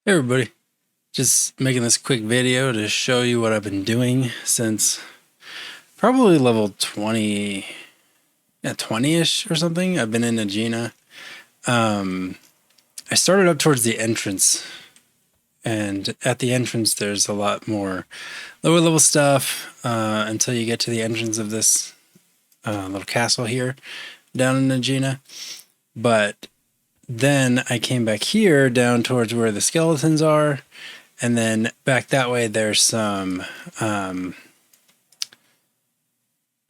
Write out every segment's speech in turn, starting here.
Hey everybody, just making this quick video to show you what I've been doing since probably level 20, yeah, 20-ish or something. I've been in Najena. I started up towards the entrance, and at the entrance there's a lot more lower level stuff until you get to the entrance of this little castle here down in Najena. But then I came back here down towards where the skeletons are. And then back that way, there's some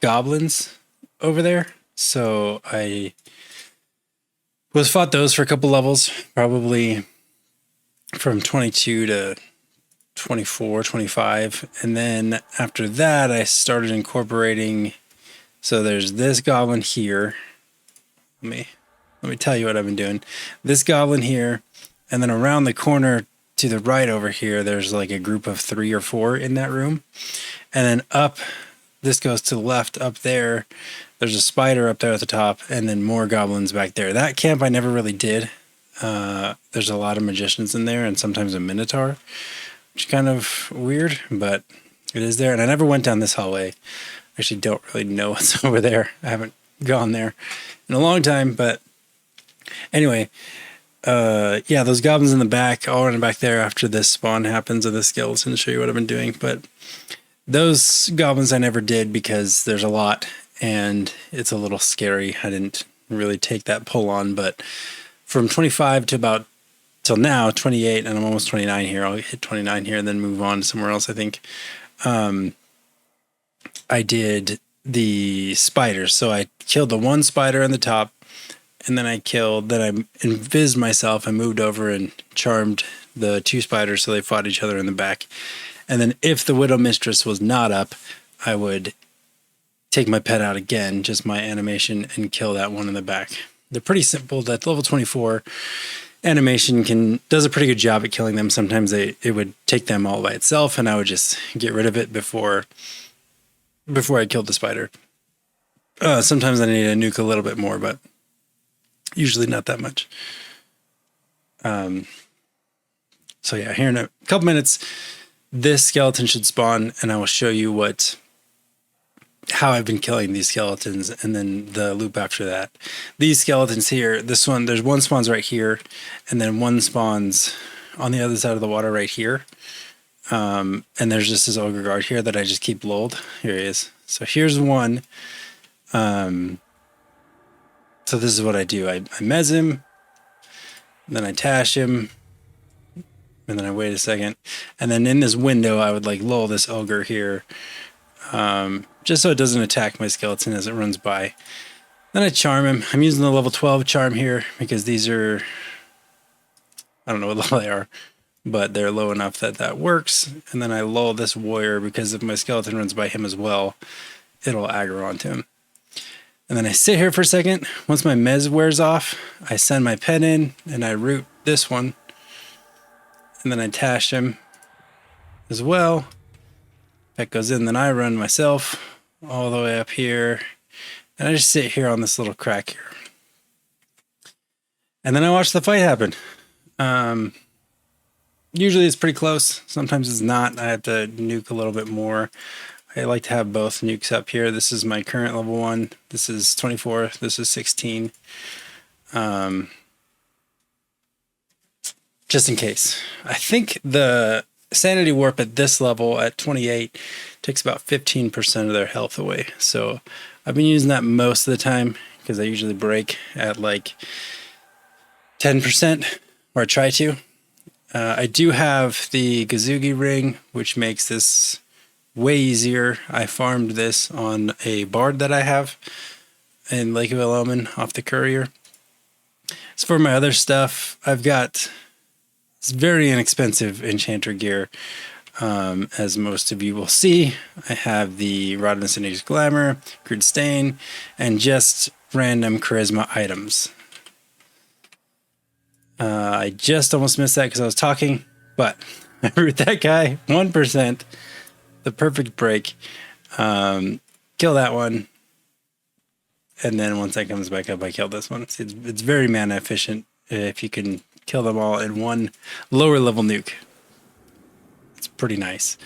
goblins over there. So I was fought those for a couple levels, probably from 22 to 24, 25. And then after that, I started incorporating. So there's this goblin here. Let me tell you what I've been doing. This goblin here, and then around the corner to the right over here, there's like a group of 3 or 4 in that room. And then up, this goes to the left up there. There's a spider up there at the top, and then more goblins back there. That camp I never really did. There's a lot of magicians in there and sometimes a minotaur, which is kind of weird, but it is there. And I never went down this hallway. I actually don't really know what's over there. I haven't gone there in a long time, but anyway, yeah, those goblins in the back, I'll run back there after this spawn happens of the skeleton to show you what I've been doing. But those goblins I never did because there's a lot and it's a little scary. I didn't really take that pull on, but from 25 to about till now, 28, and I'm almost 29 here. I'll hit 29 here and then move on to somewhere else, I think. I did the spiders. So I killed the one spider on the top, and then I invised myself. I moved over and charmed the 2 spiders so they fought each other in the back. And then if the Widow Mistress was not up, I would take my pet out again, just my animation, and kill that one in the back. They're pretty simple. That level 24 animation does a pretty good job at killing them. Sometimes it would take them all by itself, and I would just get rid of it before I killed the spider. Sometimes I need to nuke a little bit more, but usually not that much. So yeah, here in a couple minutes, this skeleton should spawn, and I will show you how I've been killing these skeletons, and then the loop after that. These skeletons here, there's one spawns right here, and then one spawns on the other side of the water right here. And there's just this ogre guard here that I just keep lulled. Here he is. So here's one. So this is what I do. I mez him, then I tash him, and then I wait a second. And then in this window, I would like lull this ogre here, just so it doesn't attack my skeleton as it runs by. Then I charm him. I'm using the level 12 charm here because these are, I don't know what level they are, but they're low enough that works. And then I lull this warrior because if my skeleton runs by him as well, it'll aggro onto him. And then I sit here for a second. Once my mez wears off, I send my pet in and I root this one. And then I tash him as well. Pet goes in, then I run myself all the way up here. And I just sit here on this little crack here. And then I watch the fight happen. Usually it's pretty close. Sometimes it's not. I have to nuke a little bit more. I like to have both nukes up here. This is my current level 1. This is 24. This is 16. Just in case. I think the sanity warp at this level at 28 takes about 15% of their health away. So I've been using that most of the time because I usually break at like 10%, or I try to. I do have the Gazugi ring, which makes this way easier. I farmed this on a bard that I have in Lake of Eloman off the courier. As for my other stuff, I've got this very inexpensive Enchanter gear. As most of you will see, I have the Rodness and Glamour, Crude Stain, and just random charisma items. I just almost missed that because I was talking, but I root that guy 1%, the perfect break. Kill that one, and then once that comes back up, I kill this one. It's very mana efficient if you can kill them all in one lower level nuke. It's pretty nice.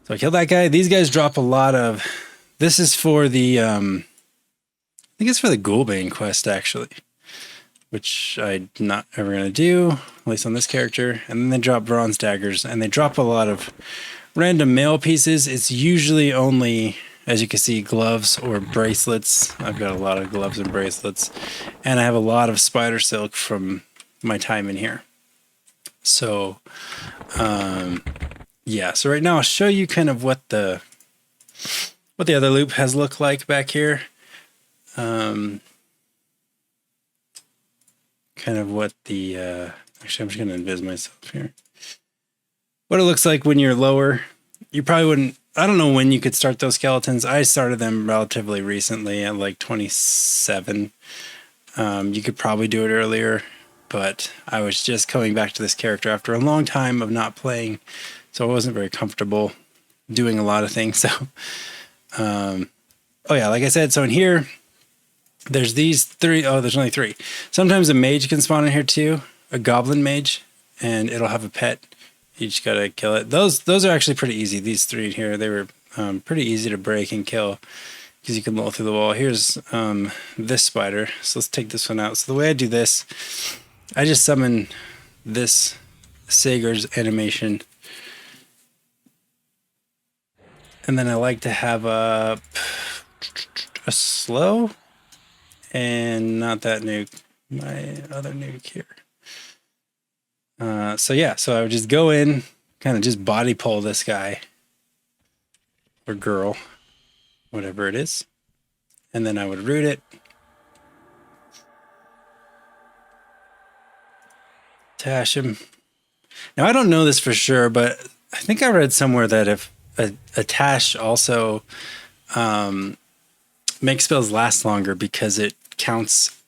So I killed that guy. These guys drop a lot of... This is for the... I think it's for the Ghoulbane quest, actually. Which I'm not ever going to do, at least on this character. And then they drop bronze daggers, and they drop a lot of random mail pieces. It's usually only, as you can see, gloves or bracelets. I've got a lot of gloves and bracelets. And I have a lot of spider silk from my time in here. So, yeah. So right now I'll show you kind of what the other loop has looked like back here. Kind of what the, actually I'm just going to invis myself here. What it looks like when you're lower. You probably wouldn't, I don't know when you could start those skeletons. I started them relatively recently at like 27. You could probably do it earlier, but I was just coming back to this character after a long time of not playing, so I wasn't very comfortable doing a lot of things. So, oh yeah, like I said, so in here, there's these three. Oh, there's only three. Sometimes a mage can spawn in here too, a goblin mage, and it'll have a pet. You just gotta kill it. Those are actually pretty easy. These three here, they were pretty easy to break and kill because you can roll through the wall. Here's this spider. So let's take this one out. So the way I do this, I just summon this Sager's animation, and then I like to have a slow. And not that nuke, my other nuke here. So yeah, so I would just go in, kind of just body pull this guy or girl, whatever it is. And then I would root it. Tash him. Now I don't know this for sure, but I think I read somewhere that if a tash also makes spells last longer because it counts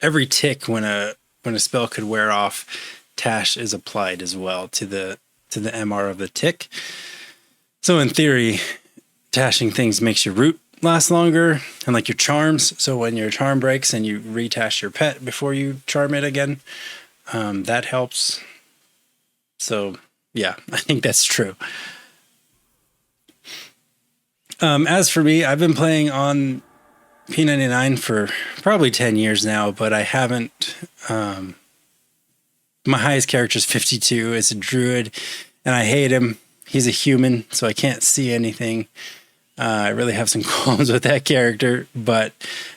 every tick when a spell could wear off. Tash is applied as well to the MR of the tick. So in theory, tashing things makes your root last longer, and like your charms. So when your charm breaks and you retash your pet before you charm it again, that helps. So yeah, I think that's true. As for me, I've been playing on P99 for probably 10 years now, but I haven't, my highest character is 52. It's a druid, and I hate him. He's a human, so I can't see anything. I really have some qualms with that character, but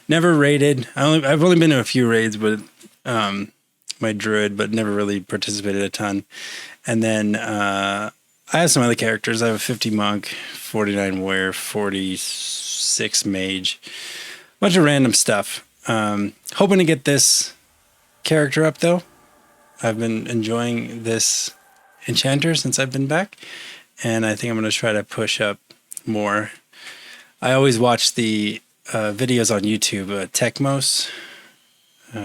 never raided. I've only been to a few raids with my druid, but never really participated a ton. And then I have some other characters. I have a 50 monk, 49 warrior, 46 mage. Bunch of random stuff. Hoping to get this character up though. I've been enjoying this Enchanter since I've been back, and I think I'm going to try to push up more. I always watch the videos on YouTube. Techmos,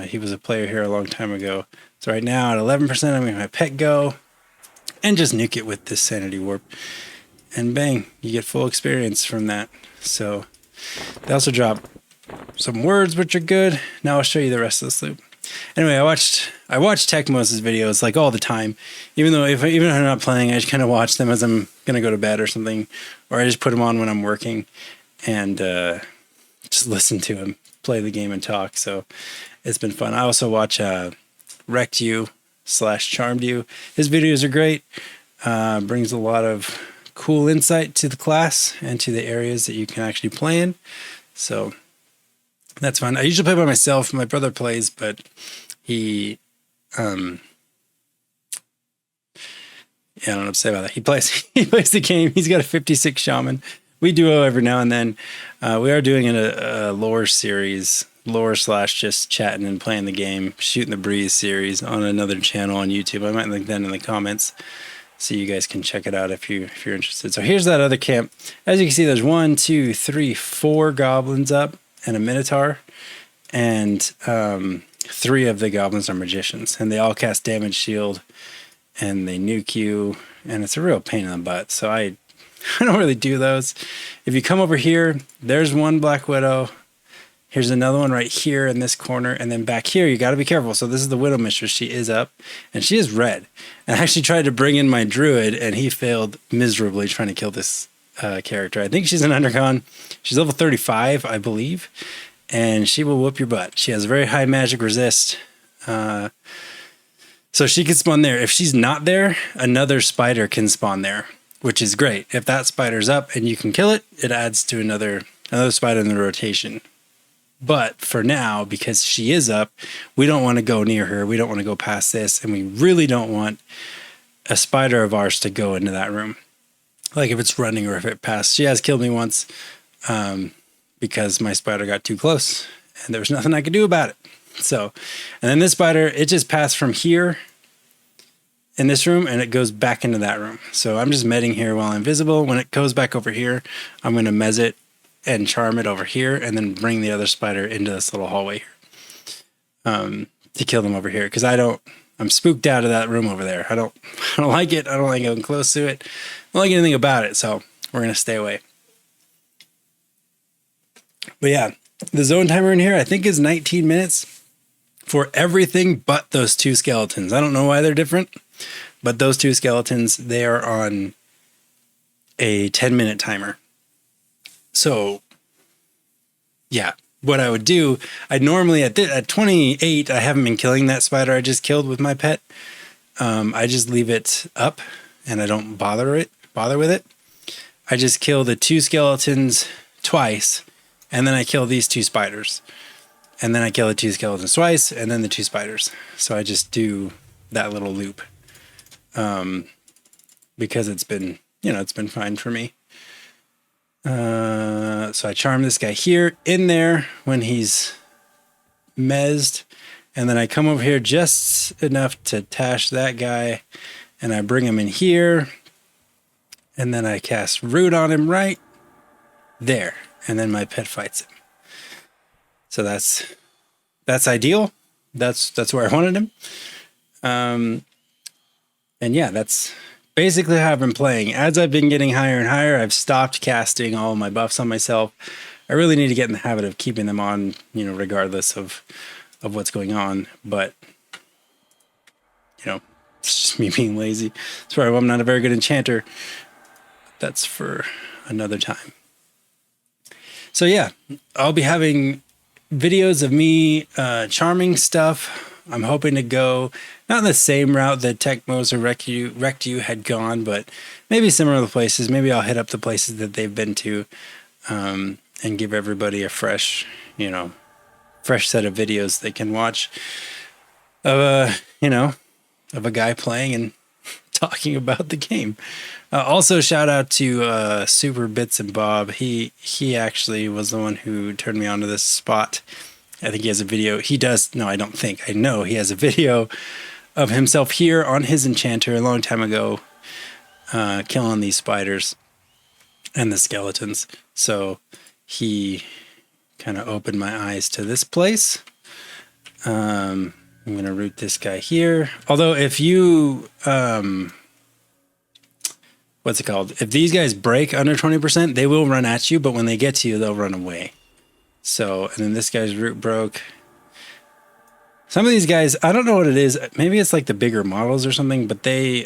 he was a player here a long time ago. So right now at 11%, I'm going to my pet go and just nuke it with this sanity warp, and bang, you get full experience from that. So they also drop some words which are good. Now I'll show you the rest of this loop. Anyway, I watched Techmos' videos like all the time. Even if I'm not playing, I just kind of watch them as I'm gonna go to bed or something, or I just put them on when I'm working and just listen to him play the game and talk. So it's been fun. I also watch Wrecked You / Charmed You. His videos are great. Brings a lot of cool insight to the class and to the areas that you can actually play in. So that's fun. I usually play by myself. My brother plays, but he, I don't know what to say about that. He plays the game. He's got a 56 shaman. We duo every now and then. We are doing a lore series, lore / just chatting and playing the game, Shooting the Breeze series on another channel on YouTube. I might link that in the comments so you guys can check it out if you're interested. So here's that other camp. As you can see, there's 1, 2, 3, 4 goblins up and a minotaur, and 3 of the goblins are magicians, and they all cast damage shield, and they nuke you, and it's a real pain in the butt. So I don't really do those. If you come over here, there's 1 Black Widow, Here's another one right here in this corner. And then back here, you got to be careful. So this is the Widow Mistress. She is up and she is red. And I actually tried to bring in my druid and he failed miserably trying to kill this character. I think she's an Undergone. She's level 35, I believe. And she will whoop your butt. She has very high magic resist. So she can spawn there. If she's not there, another spider can spawn there, which is great. If that spider's up and you can kill it, it adds to another spider in the rotation. But for now, because she is up, we don't want to go near her. We don't want to go past this. And we really don't want a spider of ours to go into that room. Like if it's running or if it passed. She has killed me once because my spider got too close and there was nothing I could do about it. So, and then this spider, it just passed from here in this room and it goes back into that room. So I'm just medding here while I'm visible. When it goes back over here, I'm going to mez it and charm it over here and then bring the other spider into this little hallway here to kill them over here. Cause I'm spooked out of that room over there. I don't like it. I don't like going close to it. I don't like anything about it. So we're going to stay away. But yeah, the zone timer in here, I think is 19 minutes for everything but those two skeletons. I don't know why they're different, but those two skeletons, they are on a 10-minute timer. So, yeah, what I would do, I'd normally at 28, I haven't been killing that spider I just killed with my pet. I just leave it up and I don't bother with it. I just kill the two skeletons twice and then I kill these two spiders. And then I kill the two skeletons twice and then the two spiders. So I just do that little loop because it's been fine for me. So I charm this guy here in there when he's mezzed, and then I come over here just enough to tash that guy, and I bring him in here, and then I cast Root on him right there, and then my pet fights him. So that's ideal. That's where I wanted him. And yeah, that's basically how I've been playing. As I've been getting higher and higher, I've stopped casting all my buffs on myself. I really need to get in the habit of keeping them on, regardless of what's going on. But, it's just me being lazy. Sorry, I'm not a very good enchanter. That's for another time. So yeah, I'll be having videos of me charming stuff. I'm hoping to go not in the same route that Tecmos or Wrecked You had gone, but maybe similar places. Maybe I'll hit up the places that they've been to and give everybody a fresh set of videos they can watch of a guy playing and talking about the game. Also, shout out to Super Bits and Bob. He actually was the one who turned me onto this spot. I think he has a video. He does. No, I don't think. I know he has a video of himself here on his Enchanter a long time ago, killing these spiders and the skeletons. So he kind of opened my eyes to this place. I'm going to root this guy here. Although if you, what's it called? If these guys break under 20%, they will run at you, but when they get to you, they'll run away. So, and then this guy's root broke. Some of these guys, I don't know what it is. Maybe it's like the bigger models or something, but they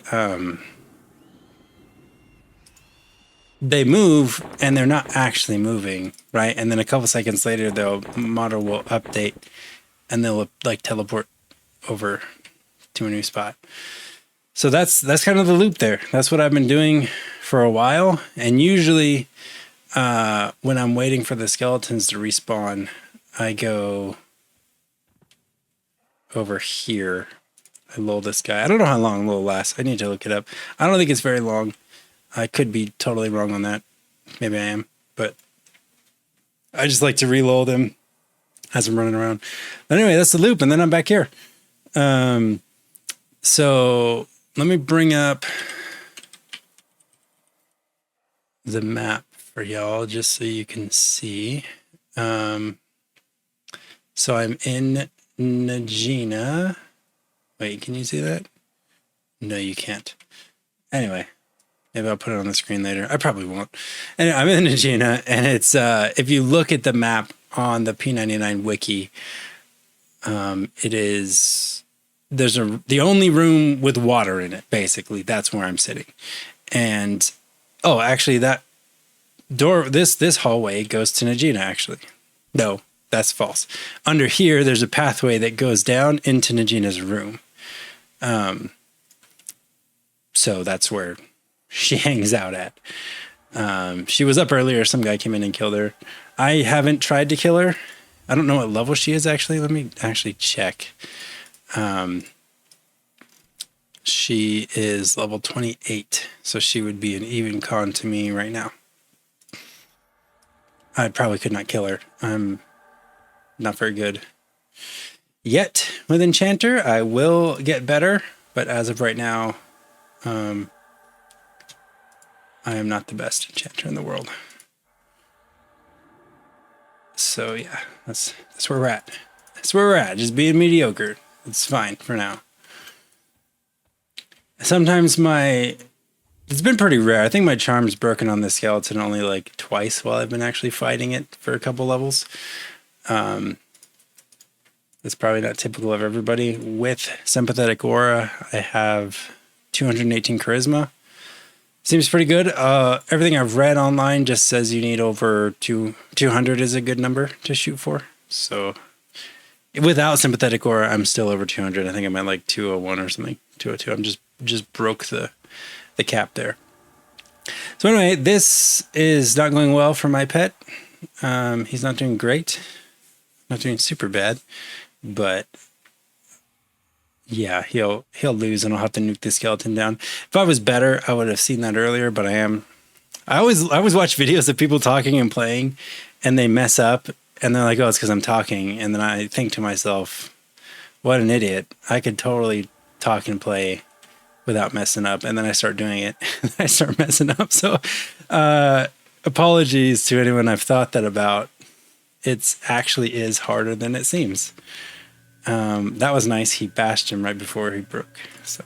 move and they're not actually moving, right? And then a couple seconds later, the model will update and they'll like teleport over to a new spot. So that's kind of the loop there. That's what I've been doing for a while. And usually when I'm waiting for the skeletons to respawn, I go over here. I lull this guy. I don't know how long lull lasts. I need to look it up. I don't think it's very long. I could be totally wrong on that. Maybe I am, but I just like to re-lull them as I'm running around. But anyway, that's the loop, and then I'm back here. So let me bring up the map for y'all just so you can see. So I'm in Najena. Wait, can you see that? No, you can't. Anyway, maybe I'll put it on the screen later. I probably won't. Anyway, I'm in Najena, and it's if you look at the map on the P99 wiki, it is, the only room with water in it, basically. That's where I'm sitting. And, oh, actually that door, this hallway goes to Najena, actually. No, that's false. Under here, there's a pathway that goes down into Najena's room. So that's where she hangs out at. She was up earlier. Some guy came in and killed her. I haven't tried to kill her. I don't know what level she is, actually. Let me actually check. She is level 28, so she would be an even con to me right now. I probably could not kill her. I'm not very good yet with Enchanter. I will get better, but as of right now, I am not the best Enchanter in the world. So yeah, that's where we're at. That's where we're at. Just being mediocre. It's fine for now. Sometimes it's been pretty rare. I think my charm's broken on this skeleton only like twice while I've been actually fighting it for a couple levels. It's probably not typical of everybody. With Sympathetic Aura, I have 218 charisma. Seems pretty good. Everything I've read online just says you need over 200 is a good number to shoot for. So without Sympathetic Aura, I'm still over 200. I think I'm at like 201 or something. 202. I'm just broke the cap there. So anyway, this is not going well for my pet. He's not doing great. Not doing super bad, but yeah, he'll lose and I'll have to nuke the skeleton down. If I was better, I would have seen that earlier, but I always watch videos of people talking and playing and they mess up and they're like, oh, it's because I'm talking. And then I think to myself, what an idiot. I could totally talk and play without messing up. And then I start doing it. I start messing up. So apologies to anyone I've thought that about. It actually is harder than it seems. That was nice. He bashed him right before he broke. So,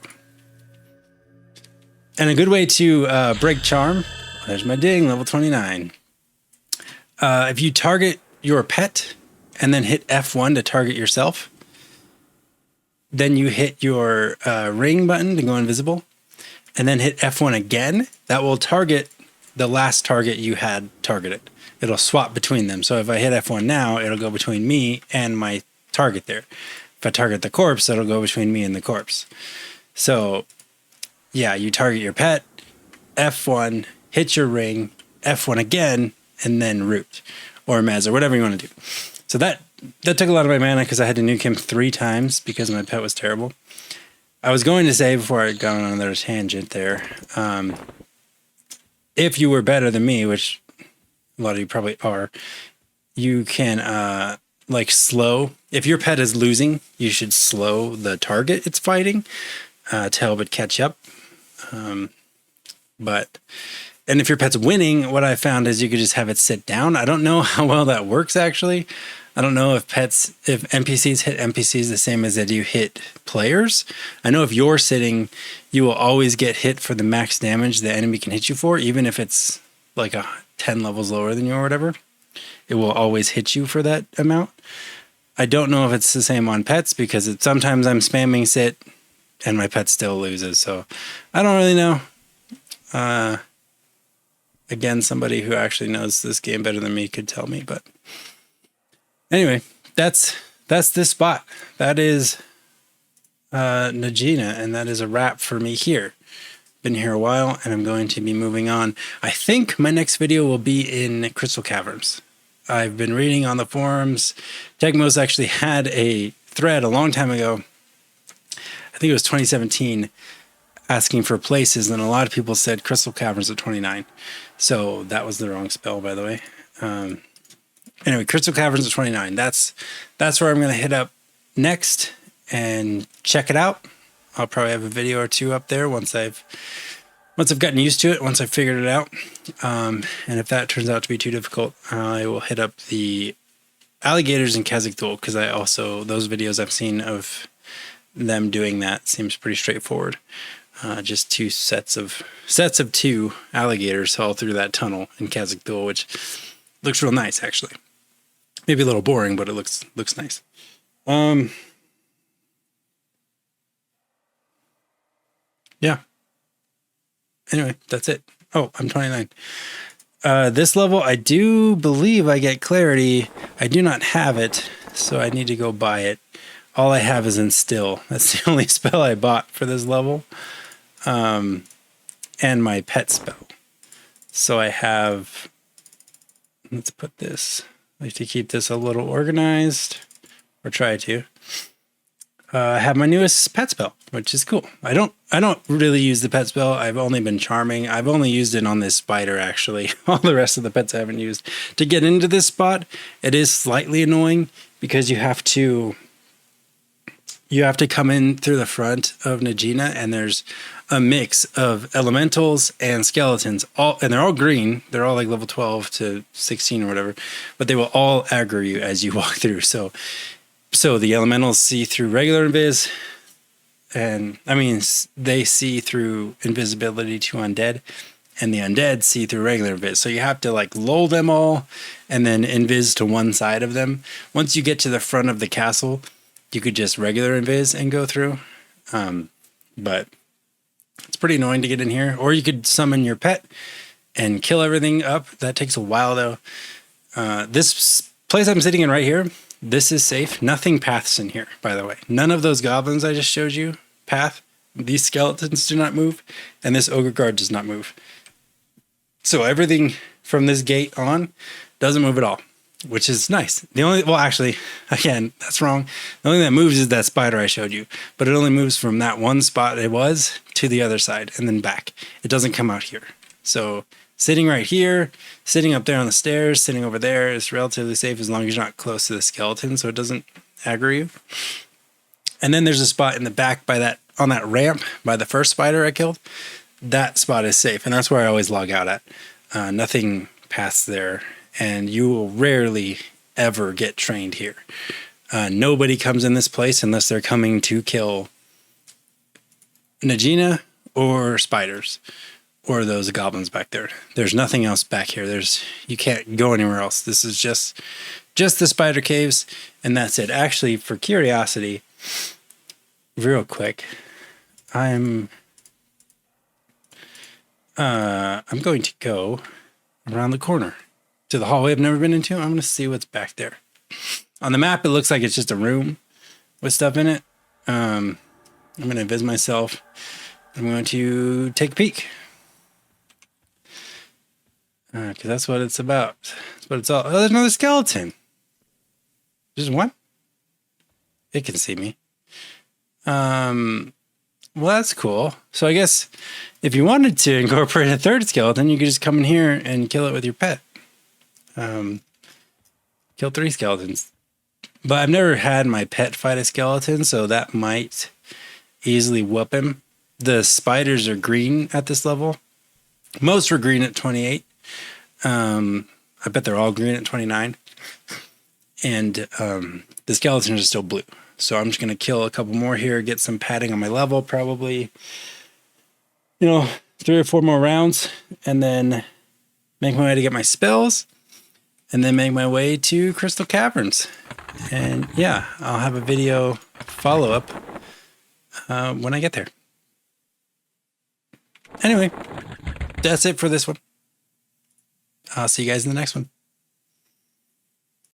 and a good way to break charm. There's my ding, level 29. If you target your pet and then hit F1 to target yourself, then you hit your ring button to go invisible, and then hit F1 again. That will target the last target you had targeted. It'll swap between them. So if I hit F1 now, it'll go between me and my target there. If I target the corpse, it'll go between me and the corpse. So yeah, you target your pet, F1, hit your ring, F1 again, and then root or mez or whatever you want to do. So that took a lot of my mana because I had to nuke him 3 times because my pet was terrible. I was going to say before I got on another tangent there, if you were better than me, which a lot of you probably are, you can like slow. If your pet is losing, you should slow the target it's fighting to help it catch up. And if your pet's winning, what I found is you could just have it sit down. I don't know how well that works actually. I don't know if NPCs hit NPCs the same as they do hit players. I know if you're sitting, you will always get hit for the max damage the enemy can hit you for, even if it's like 10 levels lower than you or whatever. It will always hit you for that amount. I don't know if it's the same on pets because sometimes I'm spamming sit and my pet still loses. So I don't really know. Again, somebody who actually knows this game better than me could tell me. But anyway, that's this spot. That is Najena, and that is a wrap for me here. Been here a while, and I'm going to be moving on. I think my next video will be in Crystal Caverns. I've been reading on the forums. Tegmos actually had a thread a long time ago. I think it was 2017, asking for places, and a lot of people said Crystal Caverns at 29. So that was the wrong spell, by the way. Anyway, Crystal Caverns at 29. That's where I'm going to hit up next and check it out. I'll probably have a video or two up there once I've gotten used to it, once I've figured it out. And if that turns out to be too difficult, I will hit up the alligators in Kazakh because those videos I've seen of them doing that seems pretty straightforward. Just 2 sets of 2 alligators all through that tunnel in Kazakh, which looks real nice actually. Maybe a little boring, but it looks nice. Yeah. Anyway, that's it. Oh, I'm 29. This level, I do believe I get clarity. I do not have it, so I need to go buy it. All I have is instill. That's the only spell I bought for this level. And my pet spell. So I have, let's put this, I like to keep this a little organized, or try to. I have my newest pet spell, which is cool. I don't really use the pet spell. I've only been charming. I've only used it on this spider, actually. All the rest of the pets I haven't used. To get into this spot, it is slightly annoying because you have to come in through the front of Najena, and there's a mix of elementals and skeletons, and they're all green. They're all like level 12 to 16 or whatever, but they will all aggro you as you walk through. So the elementals see through regular invis, and I mean, they see through invisibility to undead, and the undead see through regular invis. So you have to like lull them all and then invis to one side of them. Once you get to the front of the castle, you could just regular invis and go through. But it's pretty annoying to get in here. Or you could summon your pet and kill everything up. That takes a while though. This place I'm sitting in right here, this is safe. Nothing paths in here, by the way. None of those goblins I just showed you path. These skeletons do not move, and this ogre guard does not move. So everything from this gate on doesn't move at all, which is nice. Well, actually, again, that's wrong. The only thing that moves is that spider I showed you, but it only moves from that one spot it was to the other side and then back. It doesn't come out here. So sitting right here, sitting up there on the stairs, sitting over there is relatively safe as long as you're not close to the skeleton, so it doesn't aggro you. And then there's a spot in the back on that ramp by the first spider I killed. That spot is safe, and that's where I always log out at. Nothing past there, and you will rarely ever get trained here. Nobody comes in this place unless they're coming to kill Najena or spiders. Or those goblins back there. There's nothing else back here. You can't go anywhere else. This is just the spider caves, and that's it. Actually, for curiosity, real quick, I'm going to go around the corner to the hallway I've never been into. I'm going to see what's back there. On the map, it looks like it's just a room with stuff in it. I'm going to visit myself. I'm going to take a peek. Because that's what it's about. That's what it's all. Oh, there's another skeleton. Just one? It can see me. Well, that's cool. So I guess if you wanted to incorporate a third skeleton, you could just come in here and kill it with your pet. Kill 3 skeletons. But I've never had my pet fight a skeleton, so that might easily whoop him. The spiders are green at this level. Most were green at 28. I bet they're all green at 29. And the skeletons are still blue. So I'm just going to kill a couple more here, get some padding on my level, probably, 3 or 4 more rounds, and then make my way to get my spells, and then make my way to Crystal Caverns. And yeah, I'll have a video follow-up when I get there. Anyway, that's it for this one. I'll see you guys in the next one.